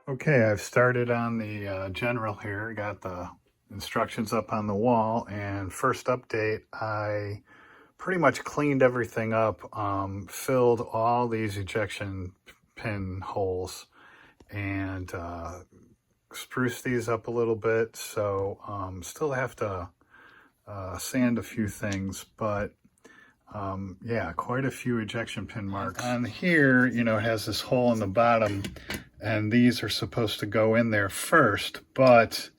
Okay, I've started on the general here, got the instructions up on the wall, and first update, I pretty much cleaned everything up, filled all these ejection pin holes, and spruced these up a little bit, so still have to sand a few things, but yeah, quite a few ejection pin marks. On here, you know, it has this hole in the bottom, and these are supposed to go in there first, but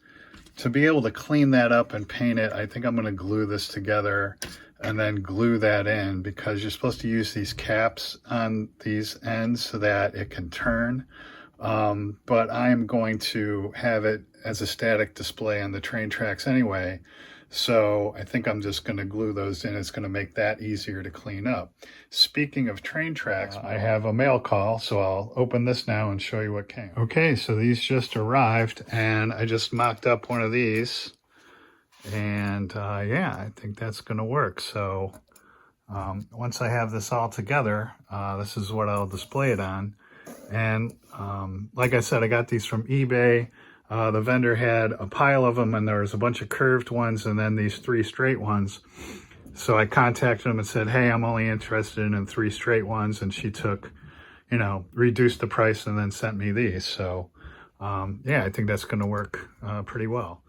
to be able to clean that up and paint it, I think I'm going to glue this together and then glue that in, because you're supposed to use these caps on these ends so that it can turn. But I'm going to have it as a static display on the train tracks anyway. So I think I'm just going to glue those in. It's going to make that easier to clean up. Speaking of train tracks, I have a mail call, so I'll open this now and show you what came. Okay, so these just arrived, and I just mocked up one of these. And yeah, I think that's going to work. So once I have this all together, this is what I'll display it on. And like I said, I got these from eBay. The vendor had a pile of them, and there was a bunch of curved ones and then these 3 straight ones. So I contacted them and said, hey, I'm only interested in 3 straight ones. And she took, you know, reduced the price and then sent me these. So yeah, I think that's going to work pretty well.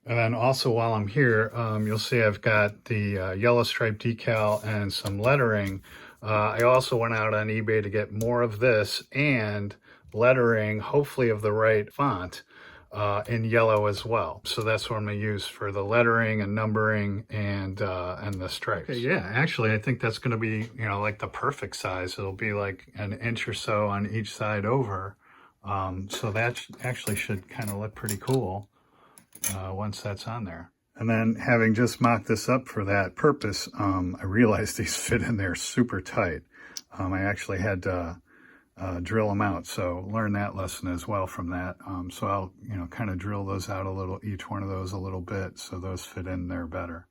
And then also while I'm here, you'll see I've got the yellow stripe decal and some lettering. I also went out on eBay to get more of this and lettering, hopefully of the right font, in yellow as well. So that's what I'm going to use for the lettering and numbering and the stripes. Okay, yeah, actually I think that's going to be, you know, like the perfect size. It'll be like an inch or so on each side over. So that actually should kind of look pretty cool once that's on there. And then having just mocked this up for that purpose, I realized these fit in there super tight. I actually had to drill them out, so learn that lesson as well from that. So I'll, you know, kind of drill those out a little, each one of those a little bit, so those fit in there better.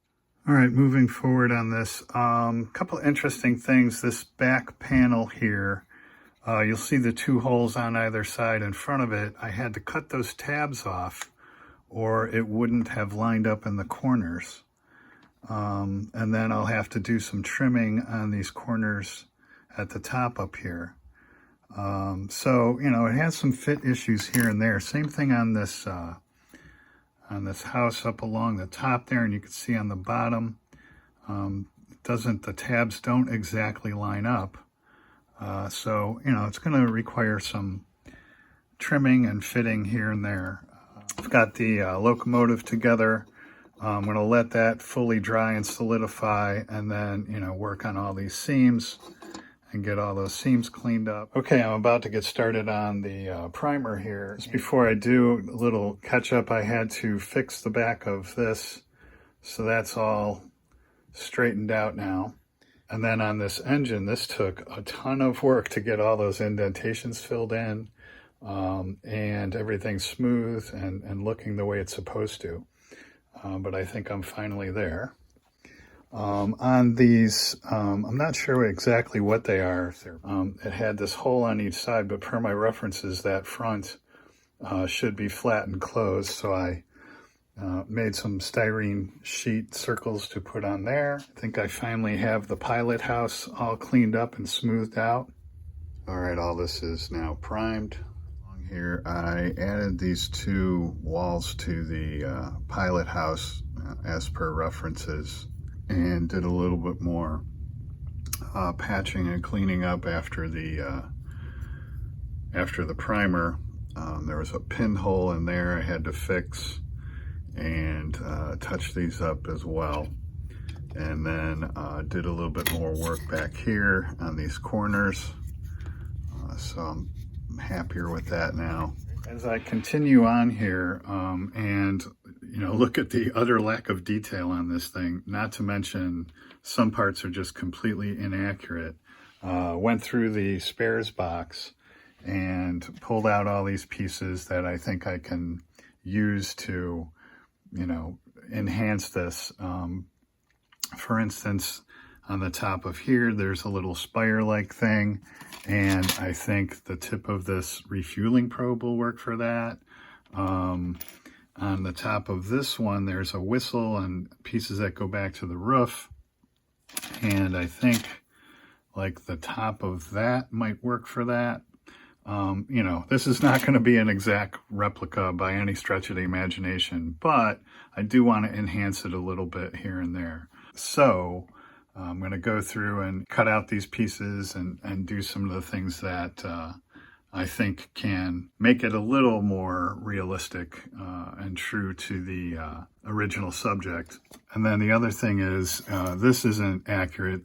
All right, moving forward on this, couple interesting things. This back panel here, you'll see the 2 holes on either side in front of it. I had to cut those tabs off, or it wouldn't have lined up in the corners. And then I'll have to do some trimming on these corners at the top up here. So, you know, it has some fit issues here and there. Same thing on this house up along the top there, and you can see on the bottom, the tabs don't exactly line up. So, you know, it's going to require some trimming and fitting here and there. I've got the locomotive together. I'm going to let that fully dry and solidify, and then, you know, work on all these seams and get all those seams cleaned up. Okay, I'm about to get started on the primer here. Just before I do a little catch up, I had to fix the back of this, so that's all straightened out now. And then on this engine, this took a ton of work to get all those indentations filled in. And everything's smooth and looking the way it's supposed to. But I think I'm finally there. On these, I'm not sure exactly what they are. It had this hole on each side, but per my references, that front should be flat and closed. So I made some styrene sheet circles to put on there. I think I finally have the pilot house all cleaned up and smoothed out. All right, all this is now primed. Here I added these 2 walls to the pilot house as per references, and did a little bit more patching and cleaning up after the primer. There was a pinhole in there I had to fix and touch these up as well, and then did a little bit more work back here on these corners. So I'm happier with that now. As I continue on here and, you know, look at the utter lack of detail on this thing, not to mention some parts are just completely inaccurate. Went through the spares box and pulled out all these pieces that I think I can use to, you know, enhance this. For instance, on the top of here, there's a little spire-like thing, And I think the tip of this refueling probe will work for that. On the top of this one, there's a whistle and pieces that go back to the roof. And I think like the top of that might work for that. You know, this is not going to be an exact replica by any stretch of the imagination, but I do want to enhance it a little bit here and there. So I'm going to go through and cut out these pieces and do some of the things that I think can make it a little more realistic and true to the original subject. And then the other thing is, this isn't accurate.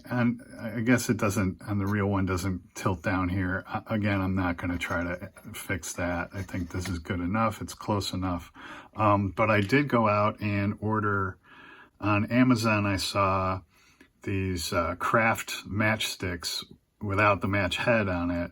And I guess it doesn't, and the real one doesn't tilt down here. Again, I'm not going to try to fix that. I think this is good enough. It's close enough. But I did go out and order on Amazon. I saw these craft matchsticks without the match head on it.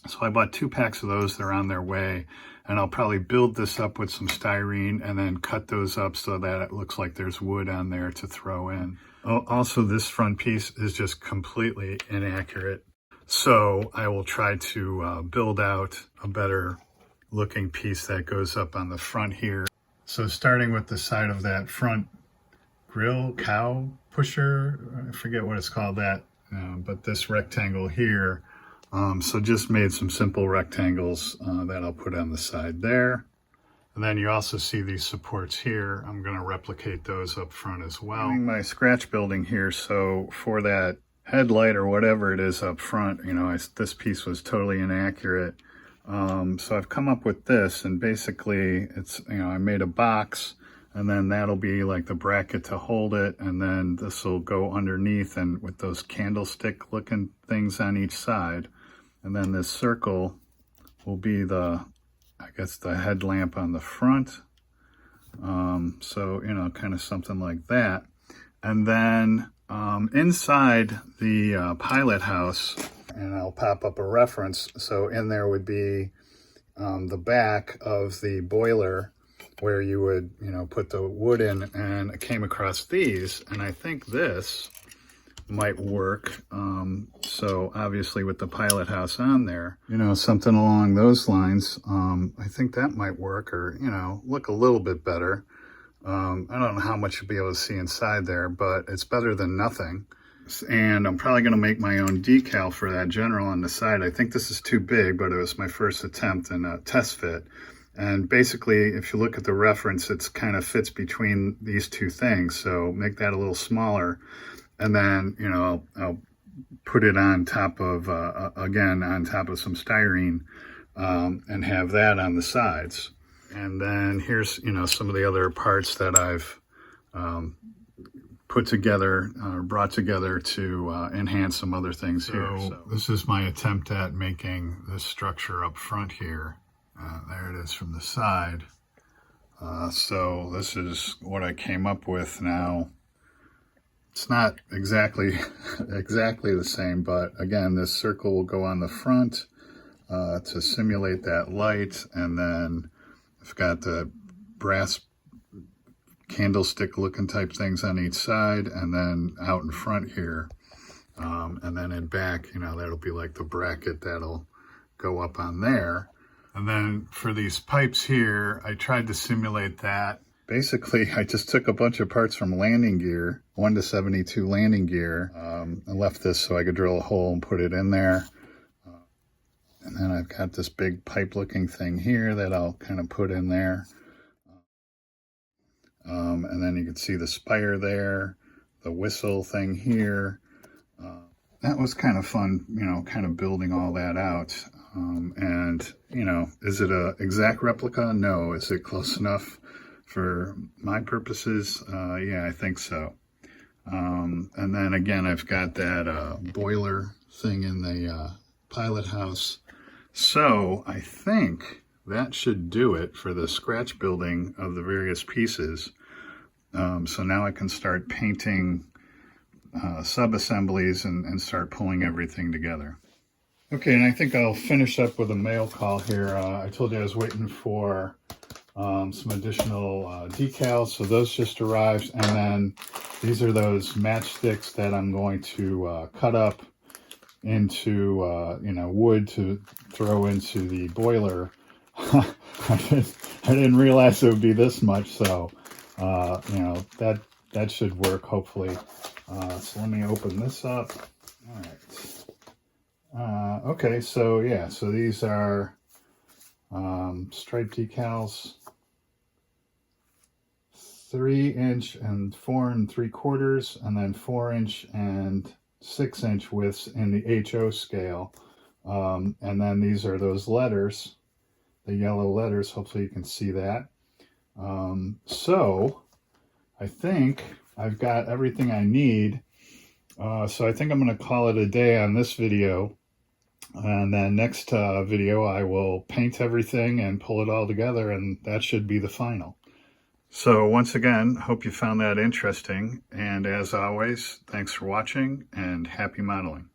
So I bought 2 packs of those. They're on their way. And I'll probably build this up with some styrene and then cut those up so that it looks like there's wood on there to throw in. Also, this front piece is just completely inaccurate. So I will try to build out a better looking piece that goes up on the front here. So starting with the side of that front grill, cow pusher, I forget what it's called that, but this rectangle here. So just made some simple rectangles that I'll put on the side there. And then you also see these supports here. I'm going to replicate those up front as well. Doing my scratch building here, so for that headlight or whatever it is up front, you know, this piece was totally inaccurate. So I've come up with this, and basically it's, you know, I made a box, and then that'll be like the bracket to hold it, and then this will go underneath and with those candlestick looking things on each side. And then this circle will be the, I guess, the headlamp on the front. So, you know, kind of something like that. And then inside the pilot house, and I'll pop up a reference. So in there would be the back of the boiler where you would, you know, put the wood in. And I came across these, and I think this might work. So obviously with the pilot house on there, you know, something along those lines, I think that might work, or, you know, look a little bit better. I don't know how much you'll be able to see inside there, but it's better than nothing. And I'm probably going to make my own decal for that general on the side. I think this is too big, but it was my first attempt in a test fit. And basically, if you look at the reference, it's kind of fits between these two things. So make that a little smaller. And then, you know, I'll put it on top of, again, on top of some styrene, and have that on the sides. And then here's, you know, some of the other parts that I've put together, brought together to enhance some other things here. So this is my attempt at making this structure up front here. There it is from the side. So this is what I came up with now. It's not exactly the same, but again, this circle will go on the front to simulate that light, and then I've got the brass candlestick looking type things on each side, and then out in front here, and then in back, you know, that'll be like the bracket that'll go up on there. And then for these pipes here, I tried to simulate that. Basically, I just took a bunch of parts from landing gear, 1:72 landing gear, and left this so I could drill a hole and put it in there. And then I've got this big pipe looking thing here that I'll kind of put in there. And then you can see the spire there, the whistle thing here. That was kind of fun, you know, kind of building all that out. And, you know, is it an exact replica? No. Is it close enough for my purposes? Yeah, I think so. And then again, I've got that boiler thing in the pilot house. So I think that should do it for the scratch building of the various pieces. So now I can start painting sub-assemblies and start pulling everything together. Okay, and I think I'll finish up with a mail call here. I told you I was waiting for some additional decals, so those just arrived. And then these are those matchsticks that I'm going to cut up into, you know, wood to throw into the boiler. I didn't realize it would be this much, so, you know, that should work, hopefully. So let me open this up. All right. Okay, so yeah, so these are striped decals, 3" and 4 3/4, and then 4" and 6" widths in the HO scale. And then these are those letters, the yellow letters. Hopefully you can see that. So I think I've got everything I need. So I think I'm going to call it a day on this video. And then next video I will paint everything and pull it all together, and that should be the final. So once again, hope you found that interesting. And as always, thanks for watching and happy modeling.